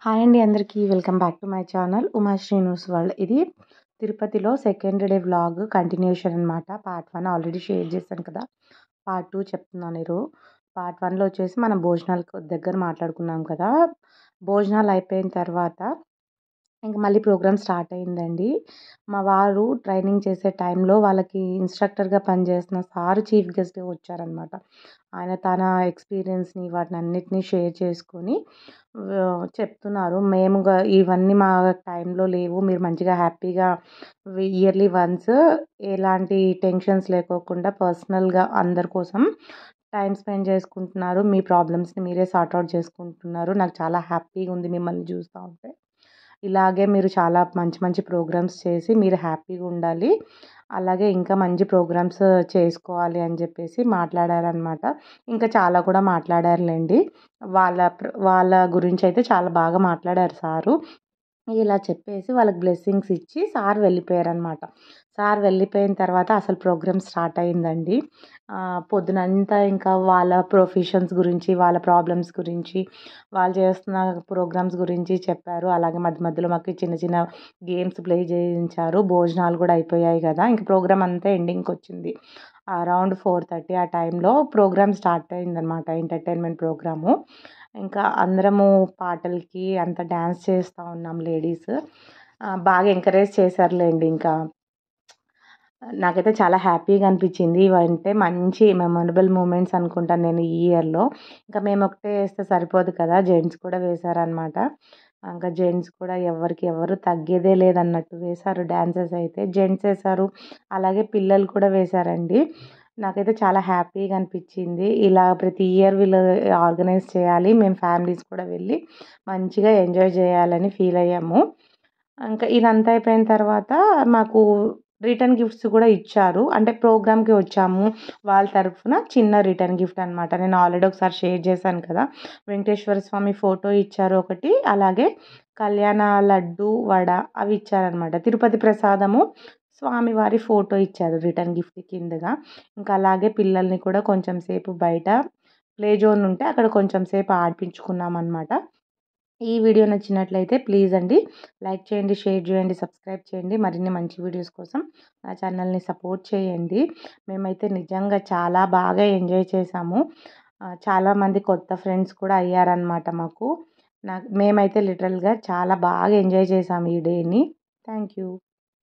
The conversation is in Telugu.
హాయ్ అండి అందరికీ. Welcome back to my channel Uma Srinivas world. ఇది తిరుపతిలో సెకండ్ డే వ్లాగ్ కంటిన్యూషన్ అనమాట. పార్ట్ 1 ఆల్రెడీ షేర్ చేశాను కదా. పార్ట్ 2 చెప్తున్నాను పార్ట్ 1లో వచ్చేసి మనం భోజనాల దగ్గర మాట్లాడుకున్నాం కదా. భోజనాలు అయిపోయిన తర్వాత ఇంక మళ్ళీ ప్రోగ్రామ్ స్టార్ట్ అయిందండి. మా వారు ట్రైనింగ్ చేసే టైంలో వాళ్ళకి ఇన్స్ట్రక్టర్గా పనిచేస్తున్న సార్ చీఫ్ గెస్ట్గా వచ్చారనమాట. ఆయన తన ఎక్స్పీరియన్స్ని వాటిని అన్నిటినీ షేర్ చేసుకొని చెప్తున్నారు. మేము ఇవన్నీ మా టైంలో లేవు, మీరు మంచిగా హ్యాపీగా ఇయర్లీ వన్స్ ఎలాంటి టెన్షన్స్ లేకోకుండా పర్సనల్గా అందరి కోసం టైం స్పెండ్ చేసుకుంటున్నారు, మీ ప్రాబ్లమ్స్ని మీరే సార్ట్అవుట్ చేసుకుంటున్నారు, నాకు చాలా హ్యాపీగా ఉంది మిమ్మల్ని చూస్తూ ఉంటే. ఇలాగే మీరు చాలా మంచి మంచి ప్రోగ్రామ్స్ చేసి మీరు హ్యాపీగా ఉండాలి, అలాగే ఇంకా మంచి ప్రోగ్రామ్స్ చేసుకోవాలి అని చెప్పేసి మాట్లాడారనమాట. ఇంకా చాలా కూడా మాట్లాడారులేండి. వాళ్ళ గురించి అయితే చాలా బాగా మాట్లాడారు సారు. ఇలా చెప్పేసి వాళ్ళకి బ్లెస్సింగ్స్ ఇచ్చి సార్ వెళ్ళిపోయారనమాట. సార్ వెళ్ళిపోయిన తర్వాత అసలు ప్రోగ్రామ్ స్టార్ట్ అయిందండి. పొద్దునంతా ఇంకా వాళ్ళ ప్రొఫెషన్స్ గురించి, వాళ్ళ ప్రాబ్లమ్స్ గురించి, వాళ్ళు చేస్తున్న ప్రోగ్రామ్స్ గురించి చెప్పారు. అలాగే మధ్య మధ్యలో మాకు చిన్న చిన్న గేమ్స్ ప్లే చేయించారు. భోజనాలు కూడా అయిపోయాయి కదా, ఇంక ప్రోగ్రామ్ అంతా ఎండింగ్కి వచ్చింది. అరౌండ్ 4:30 ఆ టైంలో ప్రోగ్రామ్ స్టార్ట్ అయిందనమాట, ఎంటర్టైన్మెంట్ ప్రోగ్రాము. ఇంకా అందరము పాటలకి అంత డ్యాన్స్ చేస్తూ ఉన్నాం లేడీస్. బాగా ఎంకరేజ్ చేశారులేండి. ఇంకా నాకైతే చాలా హ్యాపీగా అనిపించింది. ఇవంటే మంచి మెమొరబుల్ మూమెంట్స్ అనుకుంటాను నేను ఈ ఇయర్లో. ఇంకా మేము ఒకటే వేస్తే సరిపోదు కదా, జెంట్స్ కూడా వేశారనమాట. ఇంకా జెంట్స్ కూడా ఎవరు తగ్గేదే లేదన్నట్టు వేశారు డ్యాన్సెస్ అయితే. జెంట్స్ వేశారు, అలాగే పిల్లలు కూడా వేశారండి. నాకైతే చాలా హ్యాపీగా అనిపించింది. ఇలా ప్రతి ఇయర్ వీళ్ళు ఆర్గనైజ్ చేయాలి, మేము ఫ్యామిలీస్ కూడా వెళ్ళి మంచిగా ఎంజాయ్ చేయాలని ఫీల్ అయ్యాము. ఇంకా ఇదంతా అయిపోయిన తర్వాత మాకు రిటర్న్ గిఫ్ట్స్ కూడా ఇచ్చారు. అంటే ప్రోగ్రామ్కి వచ్చాము వాళ్ళ తరఫున చిన్న రిటర్న్ గిఫ్ట్ అనమాట. నేను ఆల్రెడీ ఒకసారి షేర్ చేశాను కదా, వెంకటేశ్వర స్వామి ఫోటో ఇచ్చారు ఒకటి, అలాగే కళ్యాణ లడ్డు వడ అవి ఇచ్చారనమాట. తిరుపతి ప్రసాదము, స్వామివారి ఫోటో ఇచ్చారు రిటర్న్ గిఫ్ట్ కిందగా. ఇంకా అలాగే పిల్లల్ని కూడా కొంచెం సేపు బయట ప్లే జోన్ ఉంటే అక్కడ కొంచెం సేపు ఆడిపించుకున్నాం అనమాట. ఈ వీడియో నచ్చినట్లయితే ప్లీజ్ అండి లైక్ చేయండి, షేర్ చేయండి, సబ్స్క్రైబ్ చేయండి. మరిన్ని మంచి వీడియోస్ కోసం నా ఛానల్ని సపోర్ట్ చేయండి. మేమైతే నిజంగా చాలా బాగా ఎంజాయ్ చేసాము. చాలామంది కొత్త ఫ్రెండ్స్ కూడా అయ్యారనమాట మాకు. మేమైతే లిటరల్గా చాలా బాగా ఎంజాయ్ చేసాము ఈ డేని. Thank you.